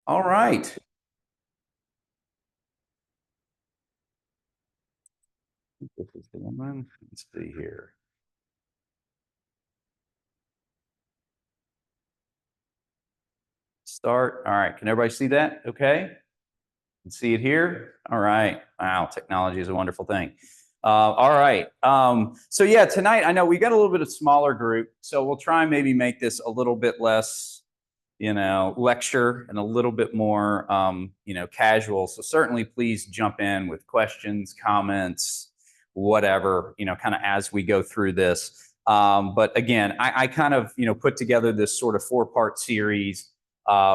All right. This is the one. Let's see here. Start. All right. Can everybody see that? Okay. Can see it here. All right. Wow. Technology is a wonderful thing. All right. So yeah, tonight I know we got a little bit of smaller group, so we'll try and maybe make this a little bit less, lecture and a little bit more, casual. So certainly, please jump in with questions, comments, whatever, kind of as we go through this. But again, I kind of, put together this sort of four-part series,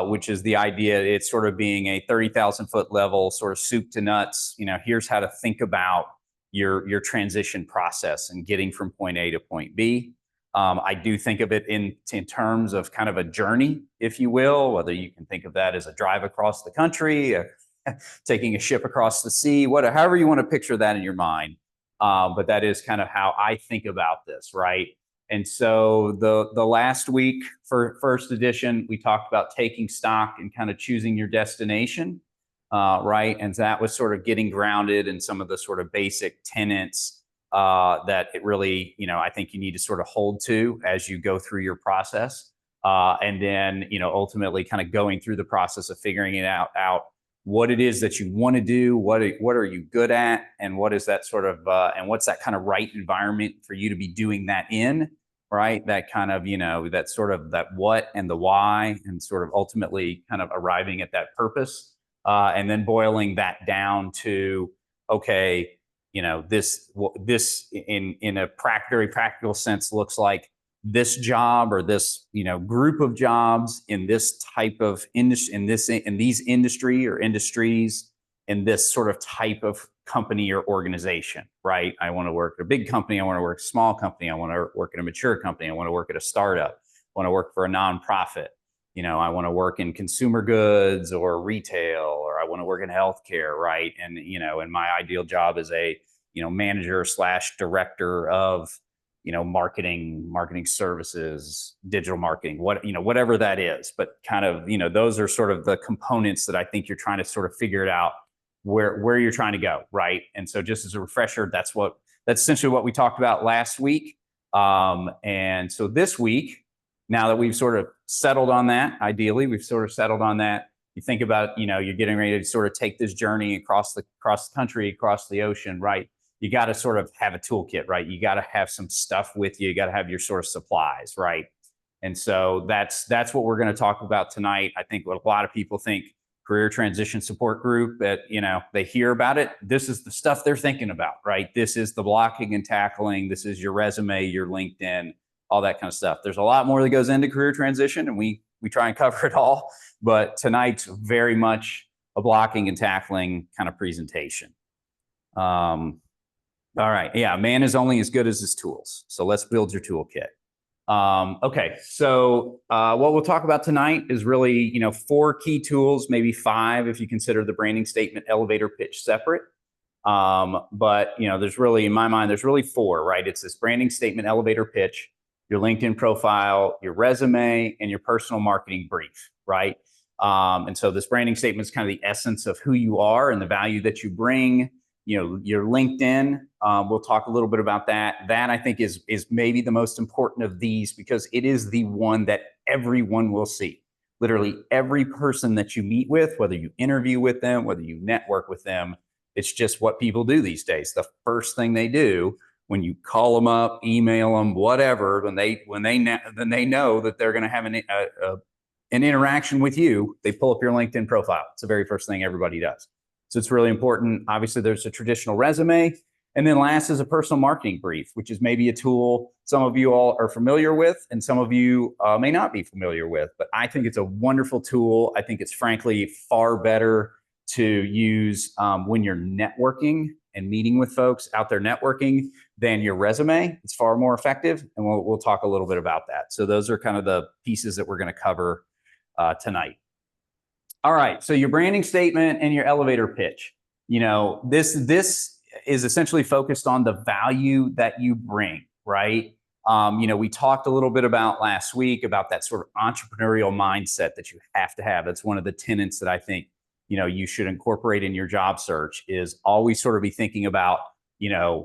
which is the idea. It's sort of being a 30,000-foot level, sort of soup to nuts. Here's how to think about your transition process and getting from point A to point B. I do think of it in terms of kind of a journey, if you will, whether you can think of that as a drive across the country, taking a ship across the sea, however you want to picture that in your mind. But that is kind of how I think about this, right? And so the last week for first edition, we talked about taking stock and kind of choosing your destination, right? And that was sort of getting grounded in some of the sort of basic tenets that it really, I think you need to sort of hold to as you go through your process. And then, ultimately kind of going through the process of figuring it out what it is that you want to do, what are you good at, and what is that sort of, and what's that kind of right environment for you to be doing that in, right? That kind of, that sort of that what and the why, and sort of ultimately kind of arriving at that purpose, and then boiling that down to, okay, this in a very practical sense looks like this job or this group of jobs in this type of industry, in these industry or industries, in this sort of type of company or organization, right? I want to work at a big company, I want to work at a small company, I want to work at a mature company, I want to work at a startup, I want to work for a nonprofit, I want to work in consumer goods or retail, or I want to work in healthcare, right? And my ideal job is a manager slash director of marketing services, digital marketing, whatever that is. But kind of those are sort of the components that I think you're trying to sort of figure it out where you're trying to go, right? And so just as a refresher, that's essentially what we talked about last week. And so this week, now that we've sort of settled on that, ideally we've sort of settled on that, you think about you're getting ready to sort of take this journey across the country, across the ocean, right? You got to sort of have a toolkit, right? You got to have some stuff with you. You got to have your sort of supplies, right? And so that's what we're going to talk about tonight. I think what a lot of people think, career transition support group, that they hear about it. This is the stuff they're thinking about, right? This is the blocking and tackling. This is your resume, your LinkedIn, all that kind of stuff. There's a lot more that goes into career transition, and we try and cover it all. But tonight's very much a blocking and tackling kind of presentation. All right. Yeah. Man is only as good as his tools. So let's build your toolkit. Okay. So what we'll talk about tonight is really, 4 key tools, maybe 5 if you consider the branding statement, elevator pitch separate. But, there's really, in my mind, there's really 4, right? It's this branding statement, elevator pitch, your LinkedIn profile, your resume, and your personal marketing brief, right? And so this branding statement is kind of the essence of who you are and the value that you bring. Your LinkedIn, we'll talk a little bit about that. That I think is maybe the most important of these, because it is the one that everyone will see. Literally every person that you meet with, whether you interview with them, whether you network with them, it's just what people do these days. The first thing they do when you call them up, email them, whatever, when they know that they're going to have an interaction with you, they pull up your LinkedIn profile. It's the very first thing everybody does. So it's really important. Obviously, there's a traditional resume. And then last is a personal marketing brief, which is maybe a tool some of you all are familiar with and some of you may not be familiar with. But I think it's a wonderful tool. I think it's frankly far better to use when you're networking and meeting with folks out there networking than your resume. It's far more effective. And we'll talk a little bit about that. So those are kind of the pieces that we're going to cover tonight. All right, so your branding statement and your elevator pitch. This is essentially focused on the value that you bring, right? We talked a little bit about last week about that sort of entrepreneurial mindset that you have to have. That's one of the tenets that I think, you should incorporate in your job search, is always sort of be thinking about,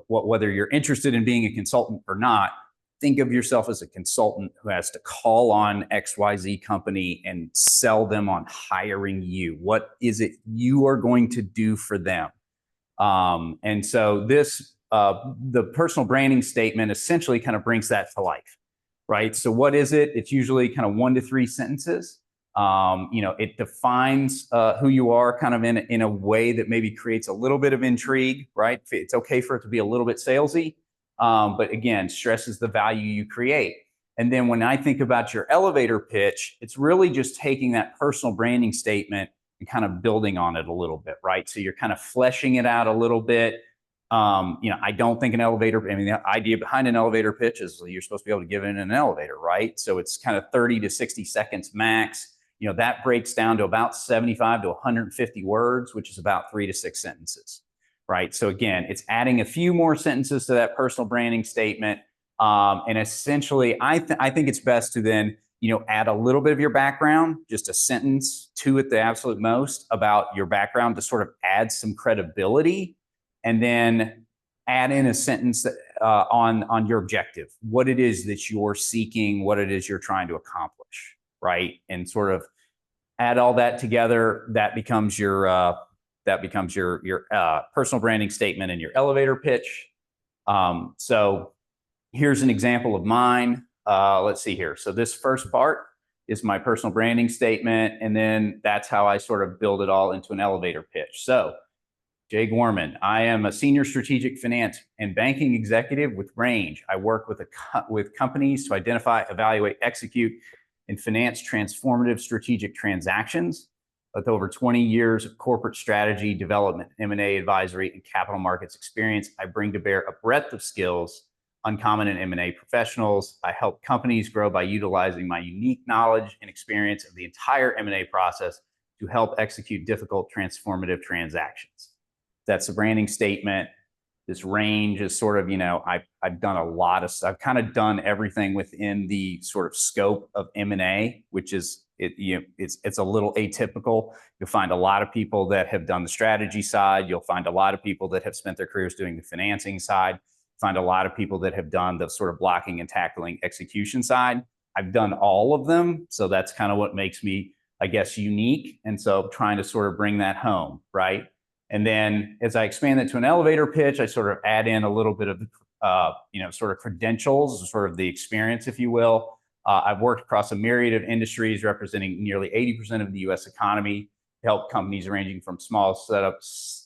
whether you're interested in being a consultant or not, think of yourself as a consultant who has to call on XYZ company and sell them on hiring you. What is it you are going to do for them? And so the personal branding statement essentially kind of brings that to life, right? So what is it? It's usually kind of 1 to 3 sentences. It defines who you are kind of in a way that maybe creates a little bit of intrigue, right? It's okay for it to be a little bit salesy, but again, stresses the value you create. And then when I think about your elevator pitch, it's really just taking that personal branding statement and kind of building on it a little bit, right? So you're kind of fleshing it out a little bit. I don't think the idea behind an elevator pitch is you're supposed to be able to give it in an elevator, right? So it's kind of 30 to 60 seconds max. That breaks down to about 75 to 150 words, which is about 3 to 6 sentences, right? So again, it's adding a few more sentences to that personal branding statement. And essentially, I think it's best to then, add a little bit of your background, just a sentence, 2 at the absolute most, about your background to sort of add some credibility, and then add in a sentence that, on your objective, what it is that you're seeking, what it is you're trying to accomplish, right? And sort of add all that together. That becomes your personal branding statement and your elevator pitch. So here's an example of mine. Let's see here. So this first part is my personal branding statement, and then that's how I sort of build it all into an elevator pitch. So, Jay Gorman, I am a senior strategic finance and banking executive with Range. I work with companies to identify, evaluate, execute, and finance transformative strategic transactions. With over 20 years of corporate strategy, development, M&A advisory, and capital markets experience, I bring to bear a breadth of skills uncommon in M&A professionals. I help companies grow by utilizing my unique knowledge and experience of the entire M&A process to help execute difficult, transformative transactions. That's the branding statement. This Range is sort of, I've done a lot of stuff. I've kind of done everything within the sort of scope of M&A, which is, it's a little atypical. You'll find a lot of people that have done the strategy side. You'll find a lot of people that have spent their careers doing the financing side. Find a lot of people that have done the sort of blocking and tackling execution side. I've done all of them. So that's kind of what makes me, I guess, unique. And so trying to sort of bring that home, right? And then as I expand it to an elevator pitch, I sort of add in a little bit of, sort of credentials, sort of the experience, if you will. I've worked across a myriad of industries representing nearly 80% of the U.S. economy, to help companies ranging from small startups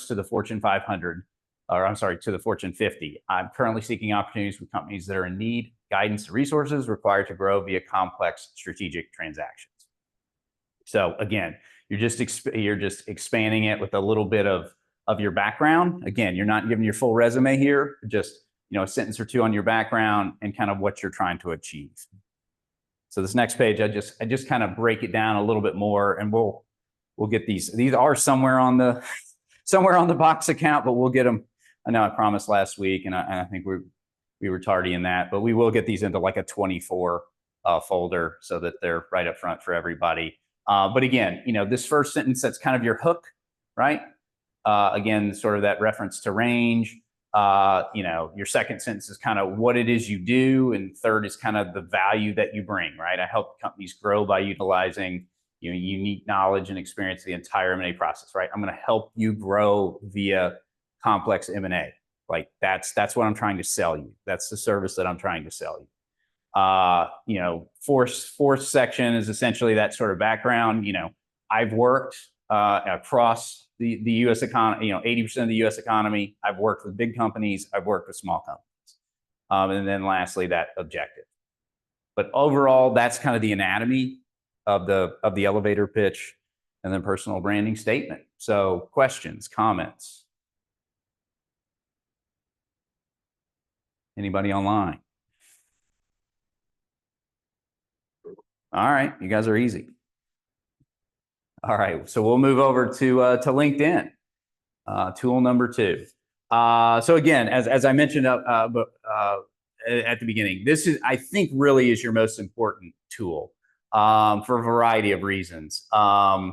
to the Fortune 500, to the Fortune 50. I'm currently seeking opportunities with companies that are in need, guidance, and resources required to grow via complex strategic transactions. So again, you're just expanding it with a little bit of your background. Again, you're not giving your full resume here, just a sentence or 2 on your background and kind of what you're trying to achieve. So this next page, I just kind of break it down a little bit more, and we'll get these. These are somewhere on the box account, but we'll get them. I know I promised last week, and I think we were tardy in that, but we will get these into like a 24 folder so that they're right up front for everybody. But again, this first sentence, that's kind of your hook, right? Again, sort of that reference to Range. Your second sentence is kind of what it is you do, and third is kind of the value that you bring, right? I help companies grow by utilizing unique knowledge and experience the entire M&A process, right? I'm going to help you grow via complex M&A. Like that's what I'm trying to sell you. That's the service that I'm trying to sell you. Fourth section is essentially that sort of background. I've worked across the U.S. economy, 80% of the U.S. economy. I've worked with big companies. I've worked with small companies. And then lastly, that objective. But overall, that's kind of the anatomy of the elevator pitch and then personal branding statement. So questions, comments? Anybody online? All right, you guys are easy. All right, so we'll move over to LinkedIn, tool number 2. So again, as I mentioned at the beginning. This is, I think, really is your most important tool for a variety of reasons. I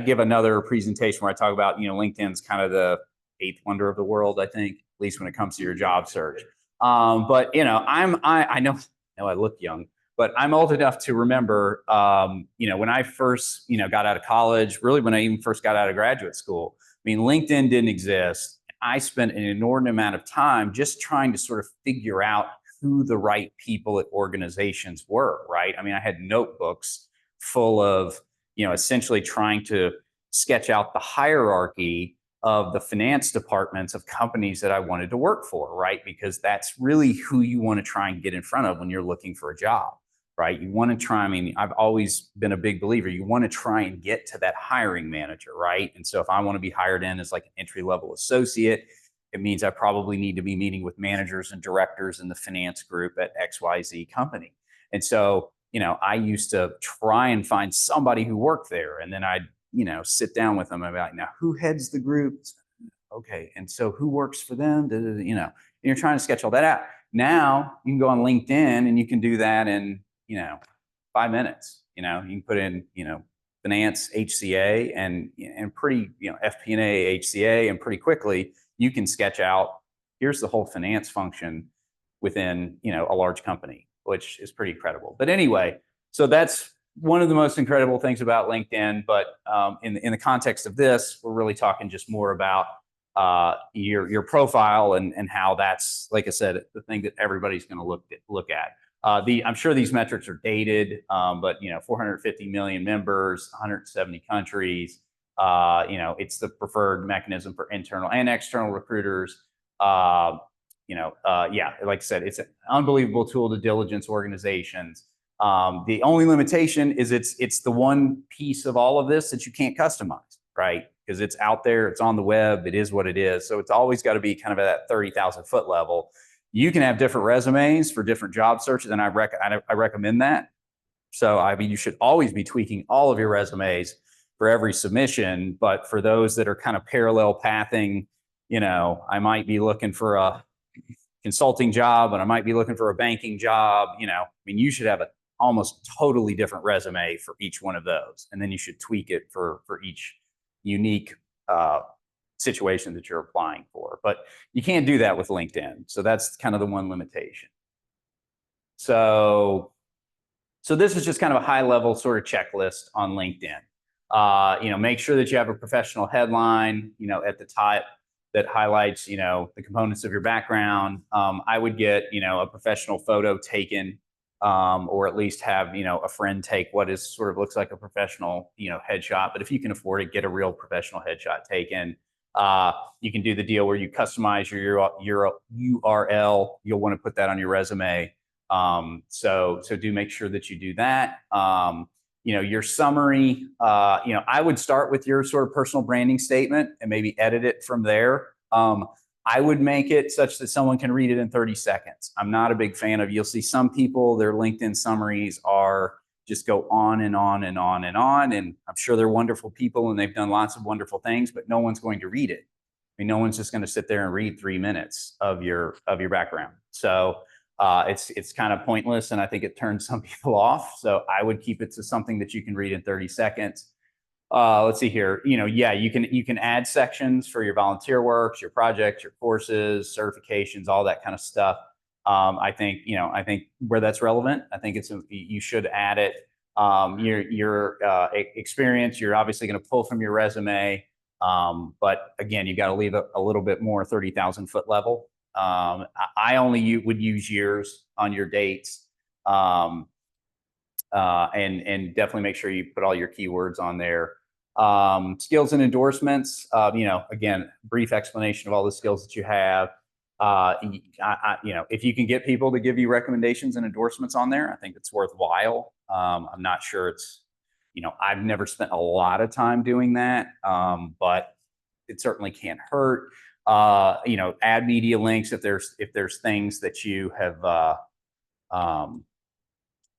give another presentation where I talk about, LinkedIn's kind of the eighth wonder of the world, I think, at least when it comes to your job search. But I know I look young, but I'm old enough to remember, when I first, got out of college, really when I even first got out of graduate school. I mean, LinkedIn didn't exist. I spent an inordinate amount of time just trying to sort of figure out who the right people at organizations were, right? I mean, I had notebooks full of, essentially trying to sketch out the hierarchy of the finance departments of companies that I wanted to work for, right? Because that's really who you want to try and get in front of when you're looking for a job, right? You want to try, I mean, I've always been a big believer, you want to try and get to that hiring manager, right? And so if I want to be hired in as like an entry-level associate, it means I probably need to be meeting with managers and directors in the finance group at XYZ company. And so, I used to try and find somebody who worked there, and then I'd, sit down with them about, now who heads the group? Okay. And so who works for them? And you're trying to sketch all that out. Now you can go on LinkedIn and you can do that in, 5 minutes. You can put in, finance HCA and pretty, FP&A HCA, and pretty quickly you can sketch out, here's the whole finance function within, a large company, which is pretty incredible. But anyway, so that's one of the most incredible things about LinkedIn. But in the context of this, we're really talking just more about your profile and how that's, like I said, the thing that everybody's going to look at. I'm sure these metrics are dated, but 450 million members, 170 countries. It's the preferred mechanism for internal and external recruiters. Like I said, it's an unbelievable tool to diligence organizations. The only limitation is it's the one piece of all of this that you can't customize, right? Because it's out there, it's on the web, it is what it is. So it's always got to be kind of at that 30,000 foot level. You can have different resumes for different job searches, and I recommend that. So, I mean, you should always be tweaking all of your resumes for every submission. But for those that are kind of parallel pathing, I might be looking for a consulting job, and I might be looking for a banking job. I mean, you should have an almost totally different resume for each one of those, and then you should tweak it for each unique situation that you're applying for. But you can't do that with LinkedIn. So that's kind of the one limitation. So this is just kind of a high level sort of checklist on LinkedIn. Make sure that you have a professional headline, at the top that highlights, the components of your background. I would get, a professional photo taken, or at least have, a friend take what is sort of looks like a professional, headshot. But if you can afford it, get a real professional headshot taken. You can do the deal where you customize your URL. You'll want to put that on your resume. So do make sure that you do that. Your summary, I would start with your sort of personal branding statement and maybe edit it from there. I would make it such that someone can read it in 30 seconds. I'm not a big fan of, you'll see some people, their LinkedIn summaries are just go on and on and on and on. And I'm sure they're wonderful people and they've done lots of wonderful things, but no one's going to read it. I mean, no one's just going to sit there and read 3 minutes of your background. So it's kind of pointless, and I think it turns some people off. So I would keep it to something that you can read in 30 seconds. Let's see here. You can add sections for your volunteer works, your projects, your courses, certifications, all that kind of stuff. I think where that's relevant, I think you should add it. Your experience, you're obviously going to pull from your resume, but again, you got to leave a little bit more 30,000 foot level. I only would use years on your dates, and definitely make sure you put all your keywords on there. Skills and endorsements. Again, brief explanation of all the skills that you have. If you can get people to give you recommendations and endorsements on there, I think it's worthwhile. I'm not sure it's, I've never spent a lot of time doing that, but it certainly can't hurt. Add media links if there's things that you have,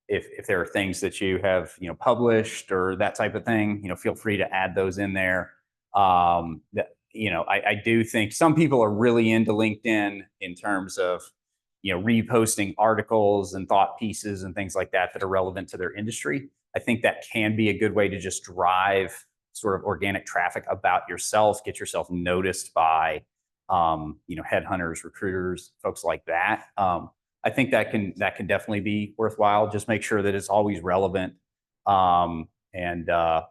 if there are things that you have, published or that type of thing, feel free to add those in there. I do think some people are really into LinkedIn in terms of, reposting articles and thought pieces and things like that that are relevant to their industry. I think that can be a good way to just drive sort of organic traffic about yourself, get yourself noticed by, headhunters, recruiters, folks like that. I think that can definitely be worthwhile. Just make sure that it's always relevant, and to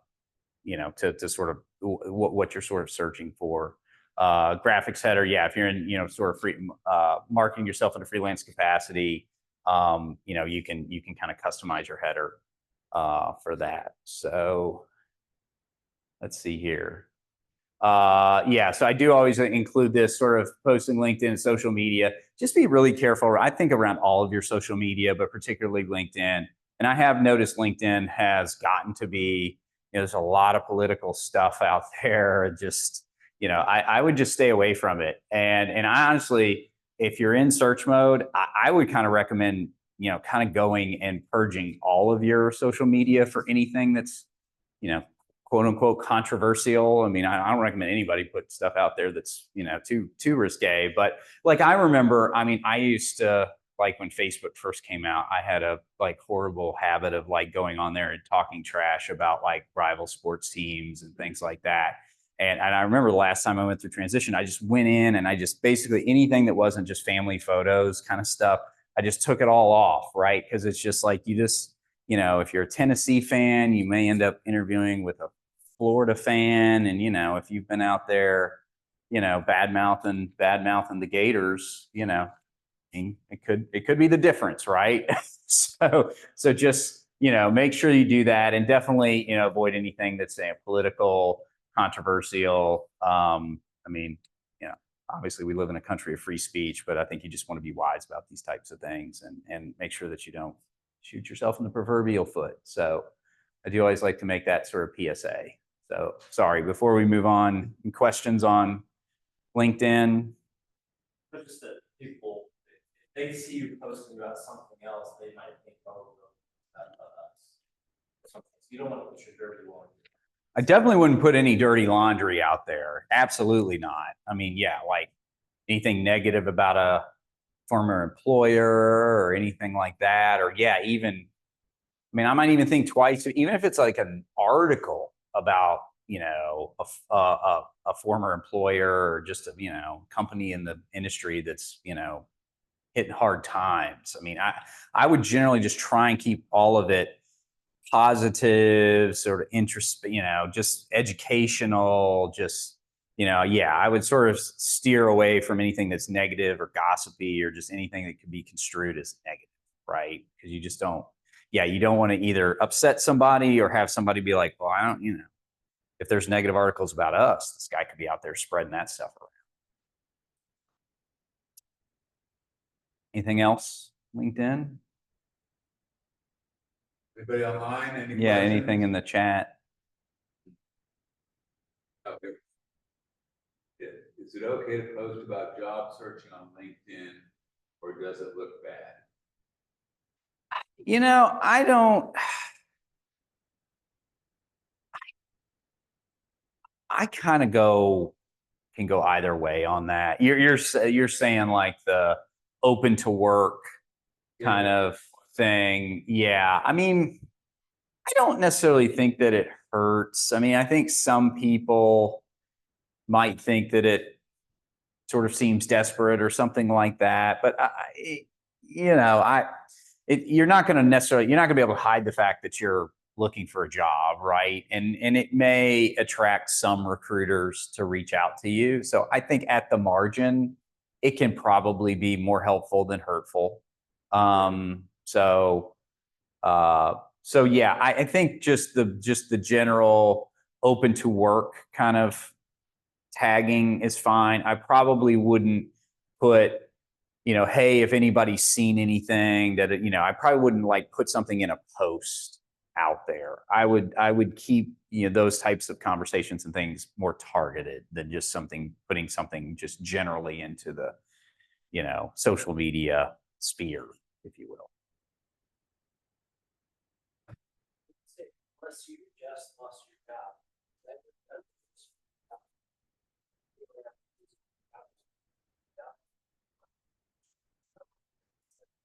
sort of what you're sort of searching for. Graphics header, yeah, if you're in sort of marketing yourself in a freelance capacity, you can kind of customize your header for that. So let's see here. Yeah, so I do always include this sort of posting LinkedIn and social media. Just be really careful. I think around all of your social media, but particularly LinkedIn. And I have noticed LinkedIn has gotten to be, there's a lot of political stuff out there. Just, I would just stay away from it. And I honestly, if you're in search mode, I would kind of recommend, kind of going and purging all of your social media for anything that's, quote unquote controversial. I mean, I don't recommend anybody put stuff out there that's, too risque. But like, I remember, I mean, I used to, like, when Facebook first came out, I had a horrible habit of going on there and talking trash about rival sports teams and things like that. And I remember the last time I went through transition, I just went in and I just basically anything that wasn't just family photos kind of stuff, I just took it all off, right? Because it's just if you're a Tennessee fan, you may end up interviewing with a Florida fan. And, if you've been out there, bad mouthing the Gators, it could be the difference, right? so just, make sure you do that, and definitely, avoid anything that's political, controversial. I mean, obviously we live in a country of free speech, but I think you just want to be wise about these types of things and make sure that you don't shoot yourself in the proverbial foot. So I do always like to make that sort of PSA. So sorry, before we move on, questions on LinkedIn? But just that people, if they see you posting about something else, they might think, oh, that's about us. So you don't want to put your dirty laundry. I definitely wouldn't put any dirty laundry out there. Absolutely not. I mean, yeah, like anything negative about a former employer or anything like that, or yeah, even, I mean, I might even think twice, even if it's like an article about, a former employer or just a, company in the industry that's, hitting hard times. I mean, I would generally just try and keep all of it positive, sort of interest, just educational, just, yeah, I would sort of steer away from anything that's negative or gossipy or just anything that could be construed as negative, right? Because you just don't, yeah, you don't want to either upset somebody or have somebody be like, well, I don't, if there's negative articles about us, this guy could be out there spreading that stuff around. Anything else? LinkedIn? Anybody online? Any Yeah, questions? anything in the chat? Okay. Is it okay to post about job searching on LinkedIn, or does it look bad? I don't. I kind of can go either way on that. You're saying like the open to work kind of thing. Yeah. I mean, I don't necessarily think that it hurts. I mean, I think some people might think that it sort of seems desperate or something like that. But you're not going to be able to hide the fact that you're looking for a job, right? And it may attract some recruiters to reach out to you. So I think at the margin, it can probably be more helpful than hurtful. So yeah, I think just the general open to work kind of tagging is fine. I probably wouldn't put, hey, if anybody's seen anything that, I probably wouldn't put something in a post out there. I would keep, those types of conversations and things more targeted than just putting something just generally into the, social media sphere, if you will. Unless you just lost your job.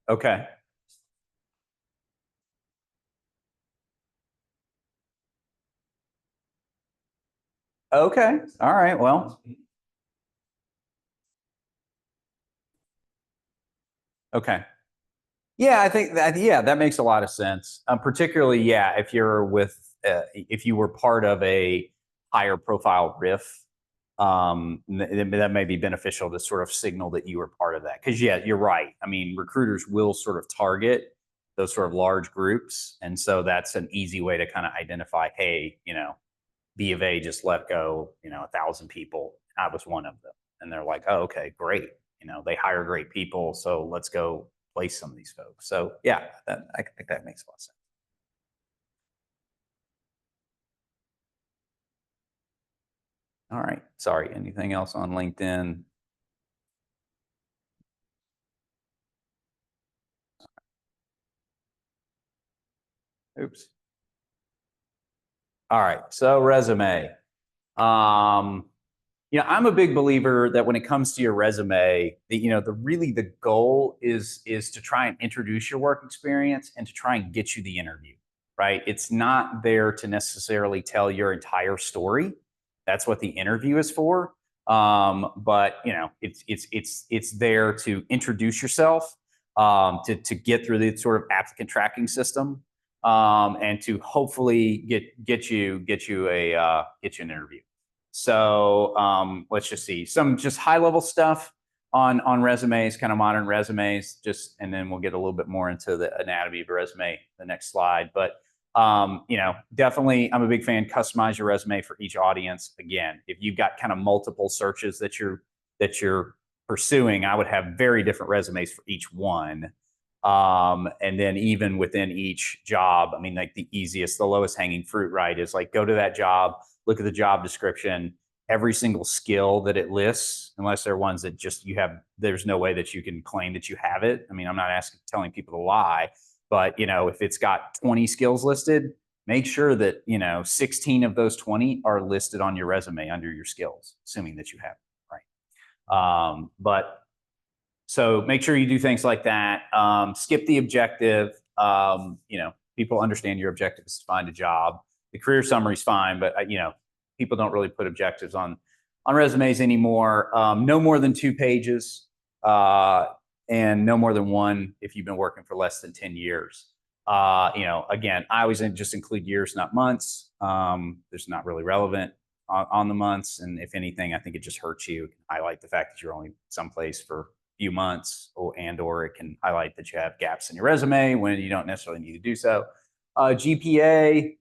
Okay. Okay. All right. Well, okay. Yeah, I think that, yeah, that makes a lot of sense. Particularly, yeah, if you're with, if you were part of a higher profile riff, that may be beneficial to sort of signal that you were part of that. Because yeah, you're right. I mean, recruiters will sort of target those sort of large groups, and so that's an easy way to kind of identify, hey, B of A just let go, 1,000 people. I was one of them, and they're like, oh, okay, great. They hire great people, so let's go place some of these folks. So yeah, I think that makes a lot of sense. All right. Sorry. Anything else on LinkedIn? Oops. All right. So resume. Um, I'm a big believer that when it comes to your resume, the goal is to try and introduce your work experience and to try and get you the interview, right? It's not there to necessarily tell your entire story. That's what the interview is for. But it's there to introduce yourself, to get through the sort of applicant tracking system, and to hopefully get you an interview. So let's just see some just high level stuff on resumes, kind of modern resumes. And then we'll get a little bit more into the anatomy of a resume the next slide. But definitely, I'm a big fan. Customize your resume for each audience. Again, if you've got kind of multiple searches that you're pursuing, I would have very different resumes for each one. And then even within each job, I mean, like the lowest hanging fruit, right, is like go to that job, look at the job description, every single skill that it lists, unless they're ones that just there's no way that you can claim that you have it. I mean, I'm not telling people to lie, but if it's got 20 skills listed, make sure that 16 of those 20 are listed on your resume under your skills, assuming that you have it, right? But so make sure you do things like that. Skip the objective. People understand your objective is to find a job. The career summary is fine, but people don't really put objectives on resumes anymore. No more than 2 pages, and no more than 1 if you've been working for less than 10 years. Again, I always just include years, not months. There's not really relevant on the months, and if anything, I think it just hurts you. Highlight the fact that you're only someplace for few months, or it can highlight that you have gaps in your resume when you don't necessarily need to do so. GPA,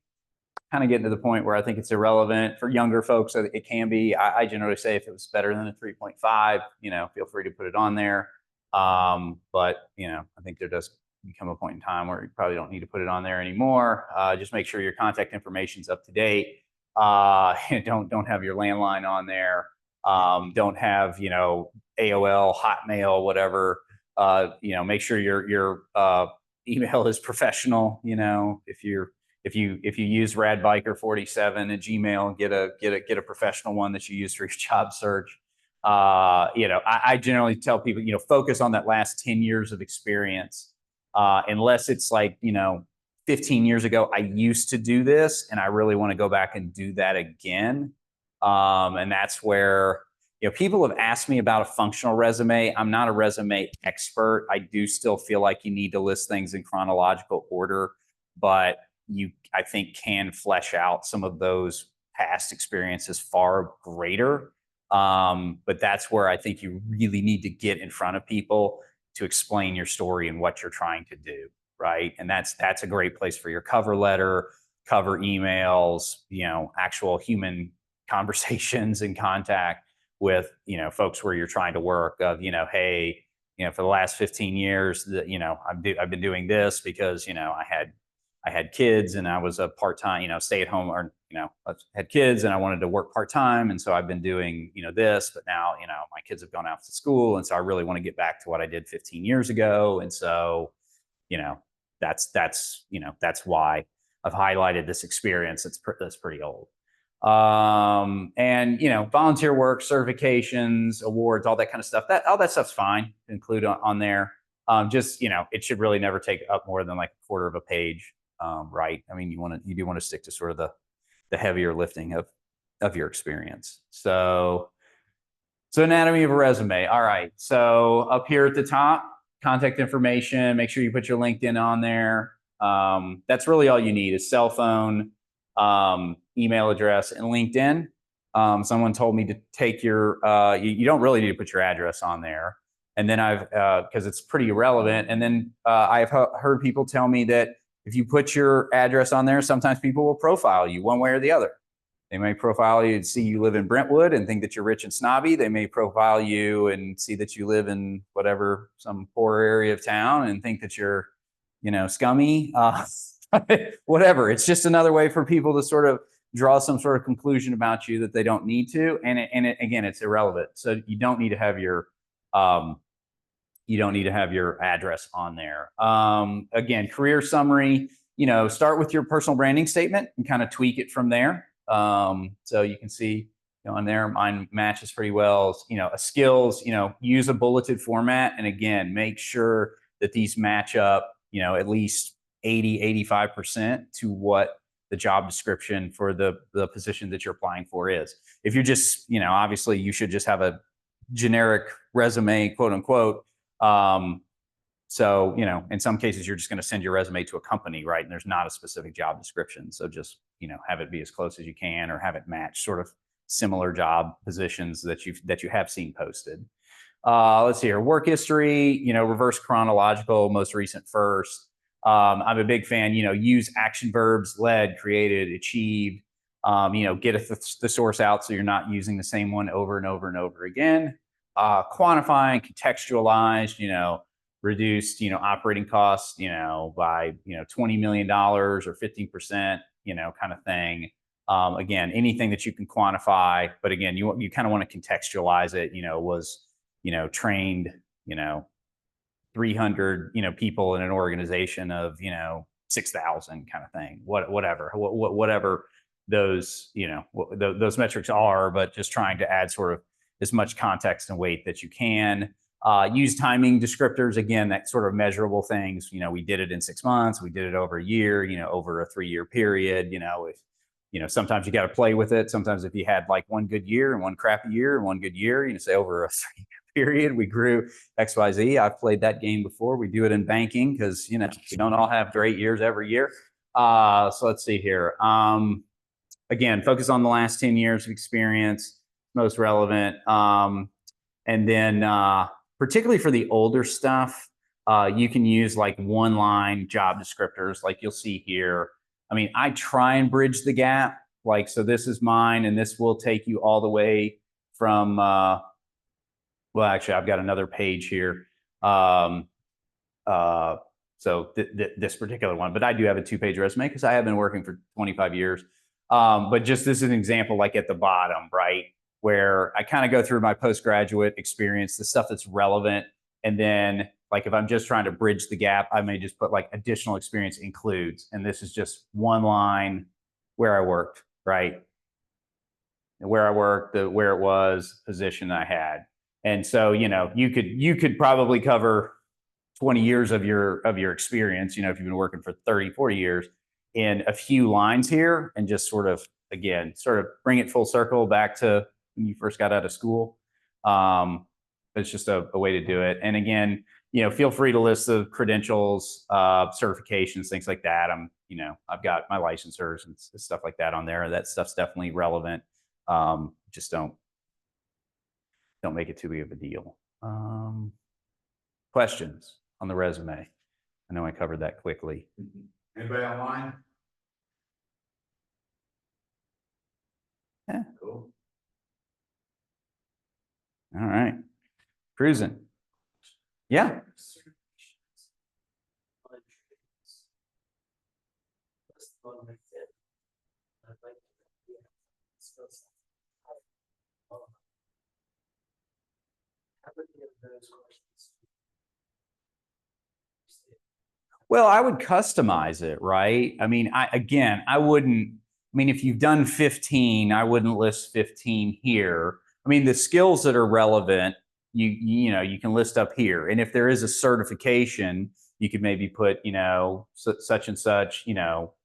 kind of getting to the point where I think it's irrelevant for younger folks. It can be. I generally say if it was better than a 3.5, feel free to put it on there. But I think there does become a point in time where you probably don't need to put it on there anymore. Just make sure your contact information is up to date. Don't have your landline on there. Don't have AOL, Hotmail, whatever. Make sure your email is professional. If you use radbiker47 at Gmail, get a professional one that you use for your job search. I generally tell people, focus on that last 10 years of experience, unless it's like 15 years ago I used to do this and I really want to go back and do that again. And that's where people have asked me about a functional resume. I'm not a resume expert. I do still feel like you need to list things in chronological order, but I think can flesh out some of those past experiences far greater. But that's where I think you really need to get in front of people to explain your story and what you're trying to do, right? And that's a great place for your cover letter, cover emails, actual human conversations and contact with folks where you're trying to work. Hey, for the last 15 years, I've been doing this because I had kids and I was a part-time, stay at home, or I had kids and I wanted to work part-time, and so I've been doing this, but now my kids have gone off to school, and so I really want to get back to what I did 15 years ago, and so that's why I've highlighted this experience that's pretty old. And volunteer work, certifications, awards, all that kind of stuff. All that stuff's fine to include on there. Just, it should really never take up more than like a quarter of a page, right? I mean, you do want to stick to sort of the heavier lifting of your experience. So anatomy of a resume. All right. So up here at the top, contact information. Make sure you put your LinkedIn on there. That's really all you need is cell phone, email address, and LinkedIn. Someone told me to take your, you don't really need to put your address on there. And then because it's pretty irrelevant. And then I've heard people tell me that if you put your address on there, sometimes people will profile you one way or the other. They may profile you and see you live in Brentwood and think that you're rich and snobby. They may profile you and see that you live in whatever, some poor area of town and think that you're, scummy, whatever. It's just another way for people to sort of draw some sort of conclusion about you that they don't need to. And again, it's irrelevant. So you don't need to have your, address on there. Again, career summary, start with your personal branding statement and kind of tweak it from there. So you can see, on there, mine matches pretty well. Skills, use a bulleted format. And again, make sure that these match up, at least 80–85% to what the job description for the position that you're applying for is. If you're just, obviously you should just have a generic resume, quote unquote. So, in some cases, you're just going to send your resume to a company, right? And there's not a specific job description. So just, have it be as close as you can or have it match sort of similar job positions that you have seen posted. Let's see here. Work history, reverse chronological, most recent first. I'm a big fan, use action verbs, led, created, achieved, get the source out so you're not using the same one over and over and over again. Quantify and contextualize, reduced, operating costs, by, $20 million or 15%, kind of thing. Again, anything that you can quantify, but again, you kind of want to contextualize it, was, trained, 300, people in an organization of, 6,000 kind of thing, whatever those, those metrics are, but just trying to add sort of as much context and weight that you can. Use timing descriptors, again, that sort of measurable things. We did it in 6 months, we did it over a year, over a 3-year period. If, sometimes you got to play with it. Sometimes if you had like one good year and one crappy year and one good year, say over a 3-year period, we grew XYZ. I've played that game before. We do it in banking because, we don't all have great years every year. So let's see here. Again, focus on the last 10 years of experience, most relevant. And then particularly for the older stuff, you can use like one-line job descriptors like you'll see here. I mean, I try and bridge the gap. Like, so this is mine and this will take you all the way from, well, actually, I've got another page here. So this particular one, but I do have a 2-page resume because I have been working for 25 years. But just this is an example, like at the bottom, right? Where I kind of go through my postgraduate experience, the stuff that's relevant. And then like, if I'm just trying to bridge the gap, I may just put like additional experience includes, and this is just one line where I worked, right? Where I worked, where it was, position I had. And so, you could probably cover 20 years of your experience, if you've been working for 30–40 years in a few lines here, and just sort of, again, sort of bring it full circle back to when you first got out of school. It's just a way to do it. And again, feel free to list the credentials, certifications, things like that. I've got my licensors and stuff like that on there. That stuff's definitely relevant. Just don't make it too big of a deal. Questions on the resume? I know I covered that quickly. Anybody online? Yeah. Cool. All right. Cruising. Yeah. Well, I would customize it, right? I mean, I wouldn't, if you've done 15, I wouldn't list 15 here. I mean, the skills that are relevant, you can list up here. And if there is a certification, you could maybe put, such and such,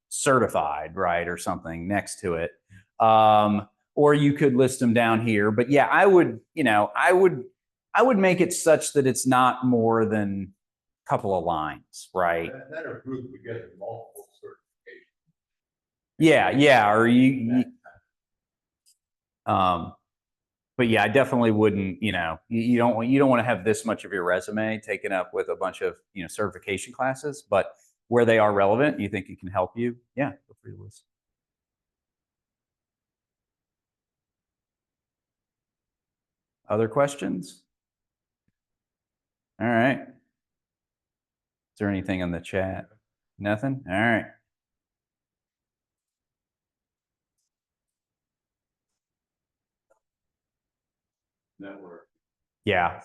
certified, right, or something next to it. Or you could list them down here. But yeah, I would make it such that it's not more than a couple of lines, right? That a group would get multiple certifications. Yeah, or but yeah, I definitely wouldn't, you don't want to have this much of your resume taken up with a bunch of, certification classes, but where they are relevant, you think it can help you, yeah, feel free to list. Other questions? All right. Is there anything in the chat? Nothing? All right. Network. Yeah,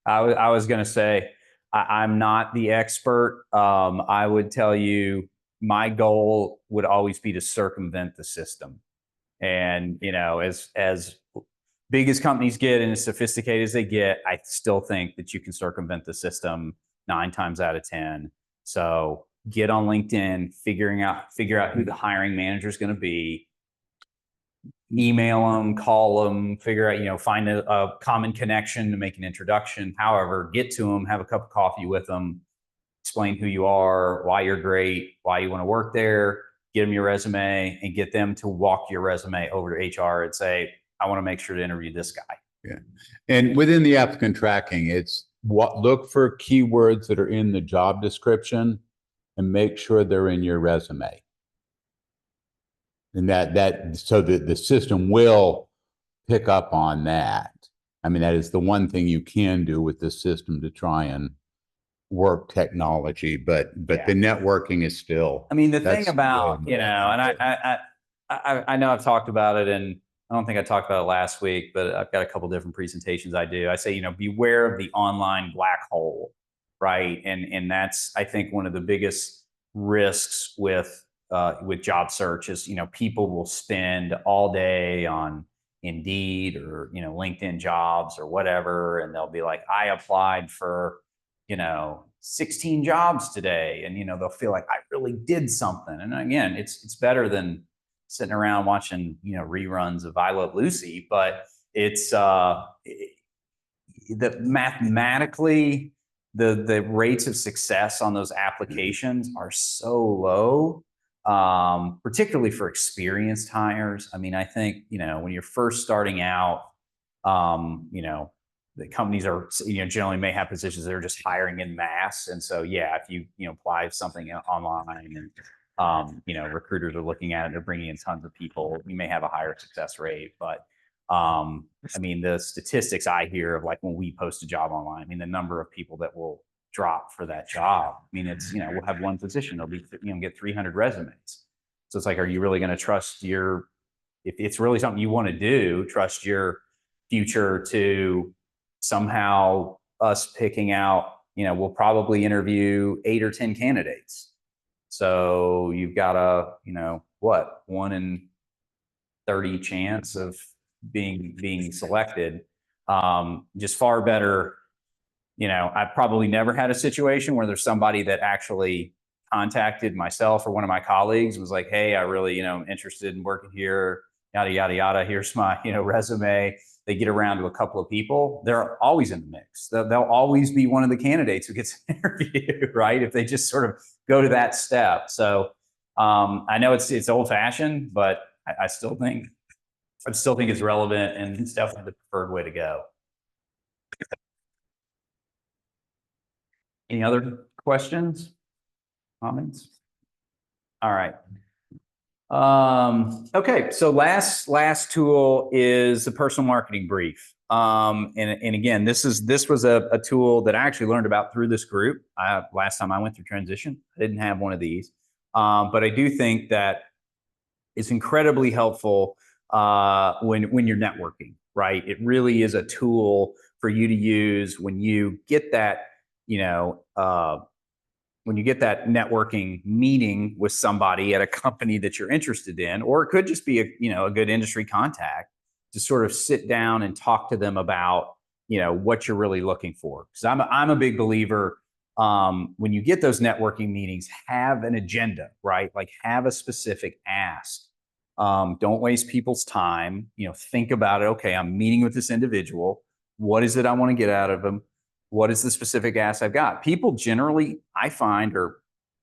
I was going to say, I'm not the expert. I would tell you my goal would always be to circumvent the system. And, as big as companies get and as sophisticated as they get, I still think that you can circumvent the system 9 times out of 10. So get on LinkedIn, figure out who the hiring manager is going to be, email them, call them, figure out, find a common connection to make an introduction. However, get to them, have a cup of coffee with them, explain who you are, why you're great, why you want to work there, get them your resume, and get them to walk your resume over to HR and say, I want to make sure to interview this guy. Yeah. And within the applicant tracking, it's look for keywords that are in the job description and make sure they're in your resume. And so that the system will pick up on that. I mean, that is the one thing you can do with the system to try and work technology, but Yeah. The networking is still. I mean, the that's thing about, way more and I know I've talked about it, and I don't think I talked about it last week, but I've got a couple different presentations I do. I say, beware of the online black hole, right? And that's, I think, one of the biggest risks with job search is, people will spend all day on Indeed or, LinkedIn Jobs or whatever, and they'll be like, I applied for, 16 jobs today, and they'll feel like I really did something. And again, it's better than sitting around watching reruns of I Love Lucy, but it's mathematically the rates of success on those applications are so low, particularly for experienced hires. I mean, I think when you're first starting out, the companies are generally may have positions that are just hiring in mass, and so yeah, if you apply something online and recruiters are looking at it, they're bringing in tons of people, you may have a higher success rate. But I mean, the statistics I hear of, like, when we post a job online, I mean, the number of people that will drop for that job, I mean, it's we'll have one position, there'll be get 300 resumes. So it's like, are you really going to trust if it's really something you want to do, trust your future to somehow us picking out, we'll probably interview 8 or 10 candidates. So you've got a, 1 in 30 chance of being selected. Just far better. I've probably never had a situation where there's somebody that actually contacted myself or one of my colleagues and was like, hey, I really, interested in working here, yada, yada, yada. Here's my, resume. They get around to a couple of people, they're always in the mix. They'll always be one of the candidates who gets an interview, right? If they just sort of go to that step. So I know it's old fashioned, but I still think it's relevant, and it's definitely the preferred way to go. Any other questions, comments? All right. Okay, so last tool is the personal marketing brief. And again, this was a tool that I actually learned about through this group. Last time I went through transition, I didn't have one of these, but I do think that it's incredibly helpful when you're networking, right? It really is a tool for you to use when you get that, when you get that networking meeting with somebody at a company that you're interested in, or it could just be a good industry contact, to sort of sit down and talk to them about what you're really looking for. Because I'm a big believer. When you get those networking meetings, have an agenda, right? Like have a specific ask. Don't waste people's time. Think about it. Okay, I'm meeting with this individual. What is it I want to get out of them? What is the specific ask I've got? People generally, I find, are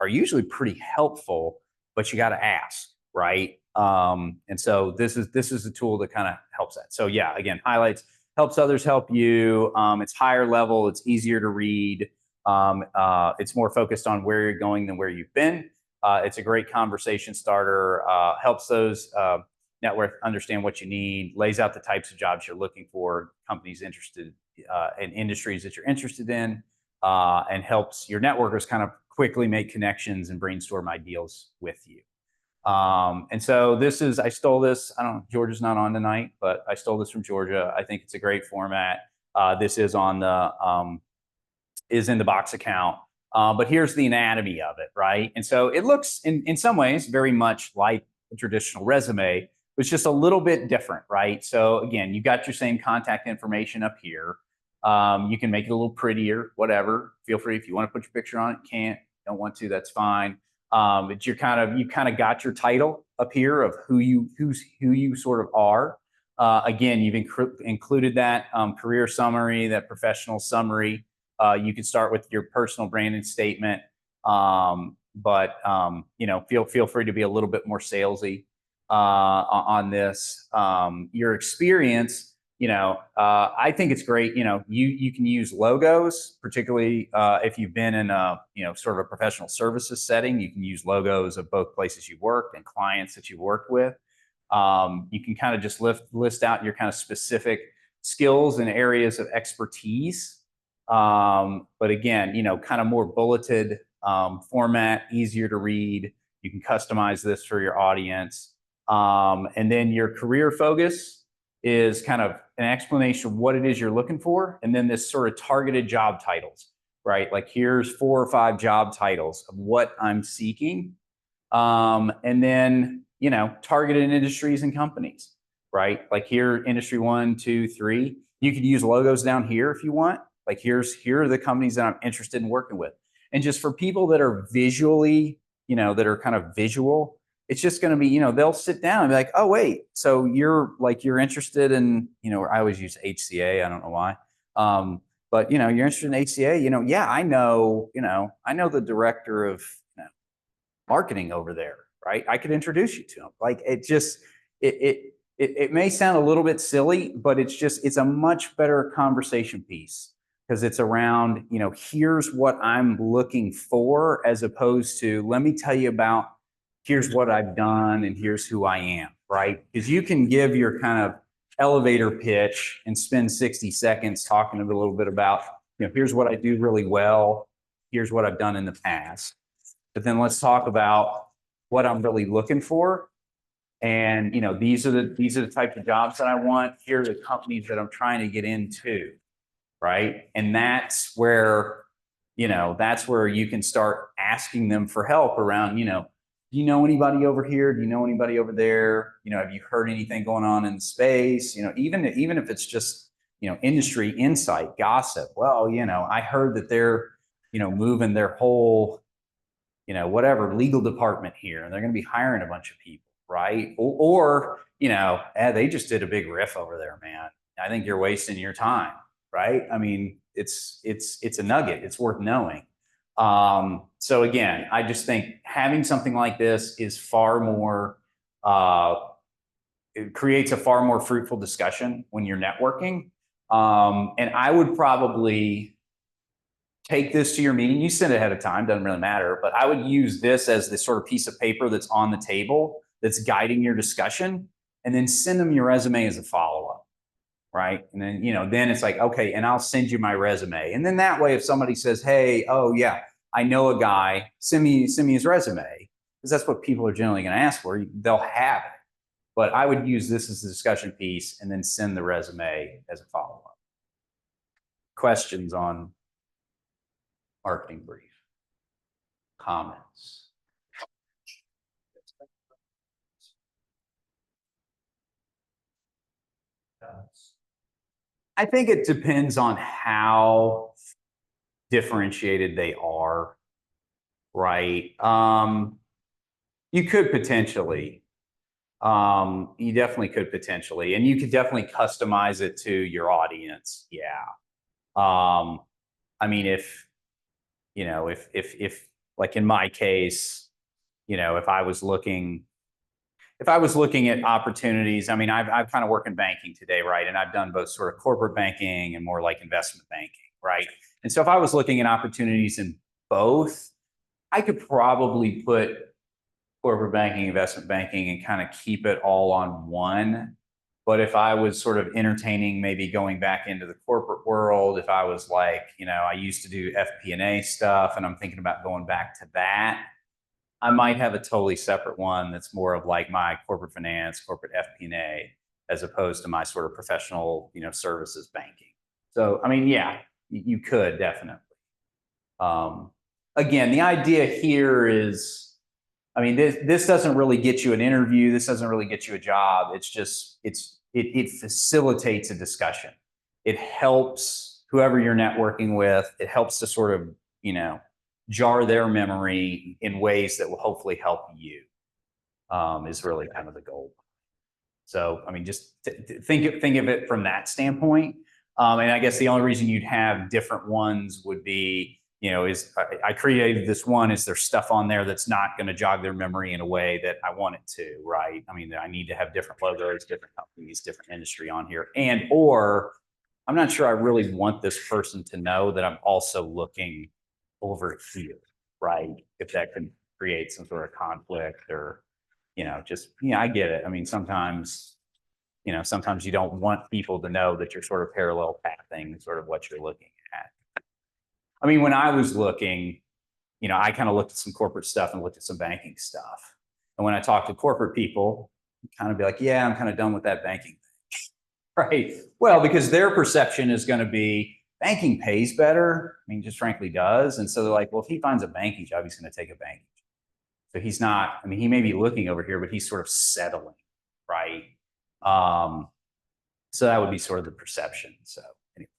usually pretty helpful, but you got to ask, right? And so this is a tool that kind of helps that. So yeah, again, highlights helps others help you. It's higher level. It's easier to read. It's more focused on where you're going than where you've been. It's a great conversation starter. Helps those network understand what you need. Lays out the types of jobs you're looking for, companies interested in industries that you're interested in, and helps your networkers kind of quickly make connections and brainstorm ideas with you. And so I stole this. I don't know, Georgia's not on tonight, but I stole this from Georgia. I think it's a great format. This is on the is in the Box account. But here's the anatomy of it, right? And so it looks in some ways very much like a traditional resume, but it's just a little bit different, right? So again, you got your same contact information up here. You can make it a little prettier, whatever. Feel free if you want to put your picture on it. Can't, don't want to, that's fine. But you kind of got your title up here of who you sort of are. Again, you've included that career summary, that professional summary. You can start with your personal branding statement, but feel free to be a little bit more salesy on this. Your experience, I think it's great. You can use logos, particularly if you've been in a sort of a professional services setting. You can use logos of both places you've worked and clients that you've worked with. You can kind of just list out your kind of specific skills and areas of expertise. But again, kind of more bulleted format, easier to read. You can customize this for your audience. And then your career focus is kind of an explanation of what it is you're looking for. And then this sort of targeted job titles, right? Like here's 4 or 5 job titles of what I'm seeking. And then, targeted industries and companies, right? Like here, industry 1, 2, 3. You could use logos down here if you want. Like here are the companies that I'm interested in working with. And just for people that are visually, that are kind of visual, it's just going to be, they'll sit down and be like, oh, wait, so you're interested in, I always use HCA. I don't know why. But, you're interested in HCA, yeah, I know the director of marketing over there, right? I could introduce you to him. Like it may sound a little bit silly, but it's a much better conversation piece because it's around, here's what I'm looking for as opposed to, let me tell you about, here's what I've done and here's who I am, right? Because you can give your kind of elevator pitch and spend 60 seconds talking a little bit about, here's what I do really well. Here's what I've done in the past. But then let's talk about what I'm really looking for. And, these are the types of jobs that I want. Here are the companies that I'm trying to get into. Right. And that's where you can start asking them for help around, do you know anybody over here? Do you know anybody over there? Have you heard anything going on in space? Even if it's just, industry insight, gossip. Well, I heard that they're, moving their whole, whatever legal department here, and they're going to be hiring a bunch of people. Right. Or they just did a big riff over there, man. I think you're wasting your time. Right. I mean, it's a nugget. It's worth knowing. So again, I just think having something like this is far more, it creates a far more fruitful discussion when you're networking. And I would probably take this to your meeting. You send it ahead of time, doesn't really matter, but I would use this as the sort of piece of paper that's on the table that's guiding your discussion, and then send them your resume as a follow-up. Right. And then, then it's like, okay, and I'll send you my resume. And then that way, if somebody says, hey, oh yeah, I know a guy, send me his resume, because that's what people are generally going to ask for. They'll have it. But I would use this as a discussion piece and then send the resume as a follow-up. Questions on marketing brief? Comments? I think it depends on how differentiated they are, right? You could potentially, you definitely could potentially, and you could definitely customize it to your audience. Yeah. I mean, if, you know, if like in my case, you know, if I was looking at opportunities, I mean, I've kind of worked in banking today, right? And I've done both sort of corporate banking and more like investment banking, right? And so if I was looking at opportunities in both, I could probably put corporate banking, investment banking, and kind of keep it all on one. But if I was sort of entertaining maybe going back into the corporate world, if I was like, you know, I used to do FP&A stuff and I'm thinking about going back to that, I might have a totally separate one that's more of like my corporate finance, corporate FP&A, as opposed to my sort of professional, you know, services banking. So, I mean, yeah, you could definitely. Again, the idea here is, I mean, this doesn't really get you an interview. This doesn't really get you a job. It's just, it facilitates a discussion. It helps whoever you're networking with. It helps to sort of, you know, jar their memory in ways that will hopefully help you, is really kind of the goal. So, I mean, just think of it from that standpoint. And I guess the only reason you'd have different ones would be, you know, is I created this one. Is there stuff on there that's not going to jog their memory in a way that I want it to, right? I mean, I need to have different logos, different companies, different industry on here. And, or I'm not sure I really want this person to know that I'm also looking over here, right? If that can create some sort of conflict or, you know, just, yeah, I get it. I mean, sometimes, you know, sometimes you don't want people to know that you're sort of parallel pathing sort of what you're looking at. I mean, when I was looking, you know, I kind of looked at some corporate stuff and looked at some banking stuff. And when I talked to corporate people, kind of be like, yeah, I'm kind of done with that banking thing. Right. Well, because their perception is going to be banking pays better. I mean, just frankly does. And so they're like, well, if he finds a banking job, he's going to take a banking job. So he's not, I mean, he may be looking over here, but he's sort of settling. Right. So that would be sort of the perception. So anyway.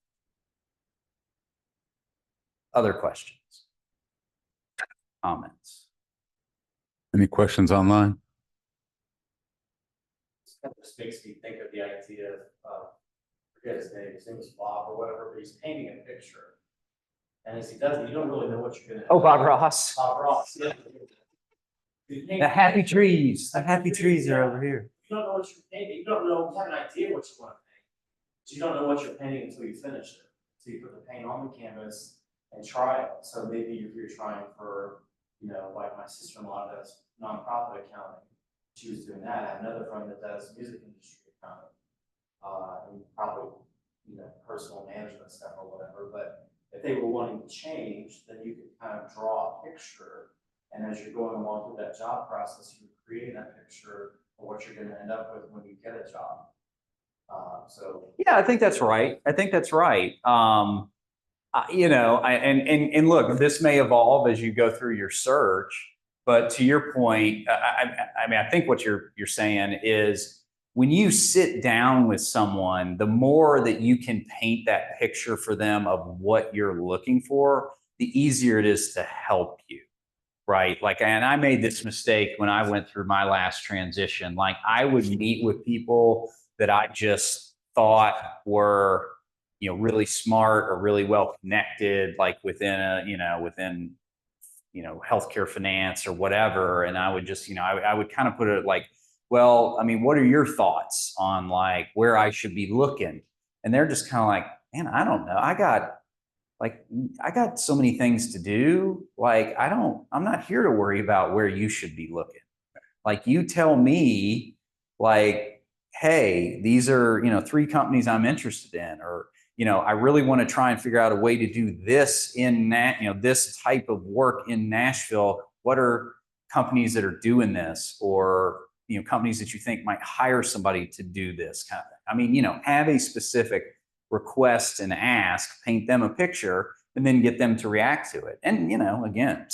Other questions? Comments? Any questions online? That just makes me think of the idea of, forget his name was Bob or whatever, but he's painting a picture. And as he does it, you don't really know what you're gonna. Oh, Bob Ross. Bob Ross, yeah. The happy trees. The happy trees are over here. You don't know what you're painting, you don't know, you have an idea what you want to paint. But you don't know what you're painting until you finish it. So you put the paint on the canvas and try it. So maybe if you're trying for, you know, like my sister-in-law does nonprofit accounting, she was doing that. I have another friend that does music industry accounting. And probably, you know, personal management stuff or whatever, but if they were wanting to change, then you could kind of draw a picture. And as you're going along through that job process, you're creating that picture of what you're going to end up with when you get a job. So yeah, I think that's right. I think that's right. You know, and look, this may evolve as you go through your search. But to your point, I mean, I think what you're saying is when you sit down with someone, the more that you can paint that picture for them of what you're looking for, the easier it is to help you, right? Like, and I made this mistake when I went through my last transition. Like, I would meet with people that I just thought were, you know, really smart or really well connected, like within healthcare finance or whatever. And I would just, you know, I would kind of put it like, well, I mean, what are your thoughts on like where I should be looking? And they're just kind of like, man, I don't know. I got so many things to do. Like, I'm not here to worry about where you should be looking. Like, you tell me, like, hey, these are, you know, 3 companies I'm interested in, or, you know, I really want to try and figure out a way to do this in this type of work in Nashville. What are companies that are doing this, or, you know, companies that you think might hire somebody to do this kind of thing? I mean, you know, have a specific request and ask, paint them a picture, and then get them to react to it. And, you know, again,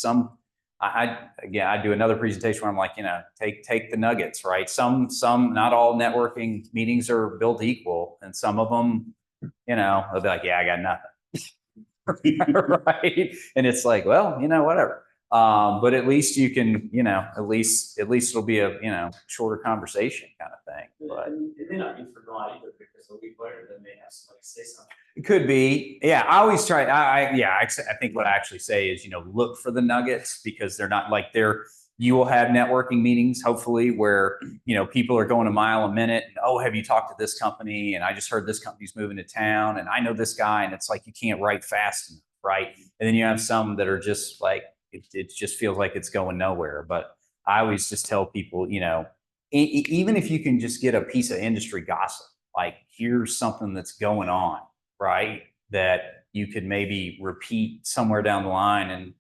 I do another presentation where I'm like, you know, take the nuggets, right? Some, not all networking meetings are built equal, and some of them, you know, they'll be like, yeah, I got nothing. Right. And it's like, well, you know, whatever. But at least you can, you know, at least it'll be a, you know, shorter conversation kind of thing. But It may not be for naught either, because a week later, they may have somebody say something. it could be. Yeah. I always try. I think what I actually say is, you know, look for the nuggets, because they're not like you will have networking meetings, hopefully, where, you know, people are going a mile a minute. And, oh, have you talked to this company? And I just heard this company's moving to town, and I know this guy. And it's like, you can't write fast enough, right? And then you have some that are just like, it just feels like it's going nowhere. But I always just tell people, you know, even if you can just get a piece of industry gossip, like, here's something that's going on, right, that you could maybe repeat somewhere down the line and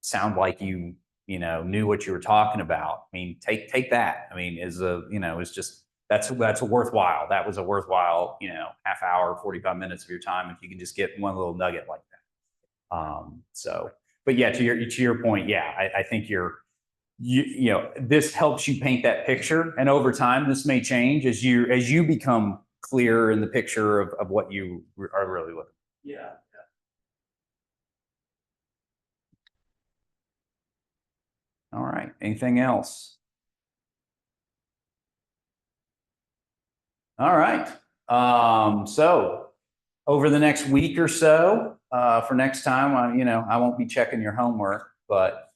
sound like you know, knew what you were talking about. I mean, take that. I mean, it's just, that's a worthwhile. That was a worthwhile, you know, half hour, 45 minutes of your time, if you can just get one little nugget like that. So, but yeah, to your point, yeah, I think you know, this helps you paint that picture, and over time, this may change as you become clear in the picture of what you are really looking. Yeah. All right. Anything else? All right. So over the next week or so, for next time, you know, I won't be checking your homework, but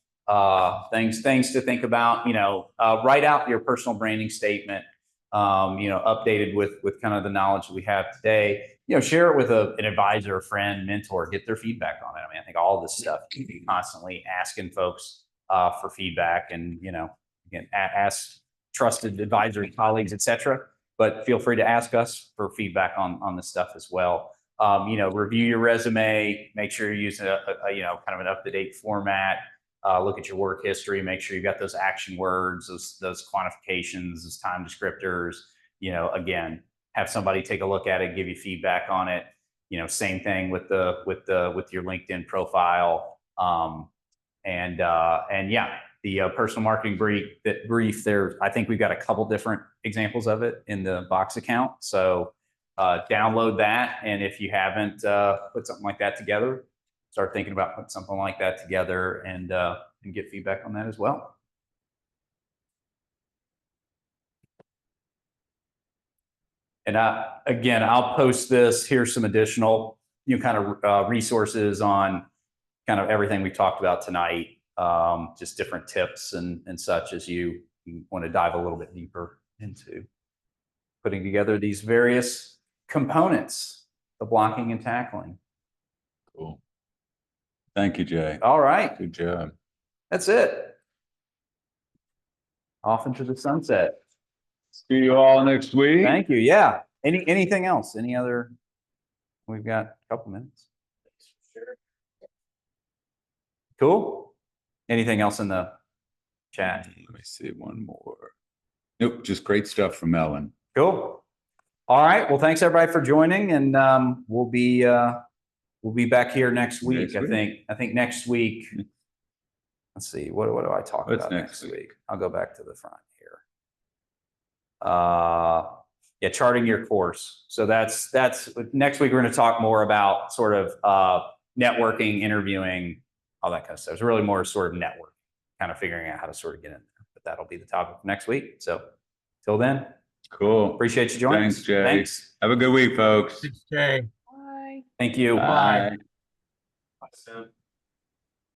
things to think about. You know, write out your personal branding statement. You know, updated with kind of the knowledge that we have today. You know, share it with an advisor, a friend, mentor. Get their feedback on it. I mean, I think all this stuff, you be constantly asking folks for feedback, and, you know, again, ask trusted advisors, colleagues, etc. But feel free to ask us for feedback on this stuff as well. You know, review your resume, make sure you're using a you know, kind of an up-to-date format. Look at your work history, make sure you've got those action words, those quantifications, those time descriptors. You know, again, have somebody take a look at it, give you feedback on it. You know, same thing with your LinkedIn profile. And yeah, the personal marketing brief there, I think we've got a couple different examples of it in the Box account. So download that. And if you haven't put something like that together, start thinking about putting something like that together, and get feedback on that as well. And again, I'll post this. Here's some additional, you know, kind of resources on kind of everything we talked about tonight. Just different tips and such, as you want to dive a little bit deeper into putting together these various components of blocking and tackling. Cool. Thank you, Jay. All right. Good job. That's it. Off into the sunset. See you all next week. Thank you. Yeah. Anything else? Any other? We've got a couple minutes. Sure. Cool. Anything else in the chat? Let me see one more. Nope, just great stuff from Ellen. Cool. All right. Well, thanks everybody for joining, and we'll be back here next week. I think next week. Let's see. What do I talk What's about next next week? week? I'll go back to the front here. Yeah, charting your course. So that's next week. We're going to talk more about sort of networking, interviewing, all that kind of stuff. It's really more sort of network, kind of figuring out how to sort of get in there. But that'll be the topic next week. So till then, Cool. appreciate you joining us. Thanks, Jay. Thanks. Have a good week, folks. Thanks, Jay. Thank you. Bye. Soon.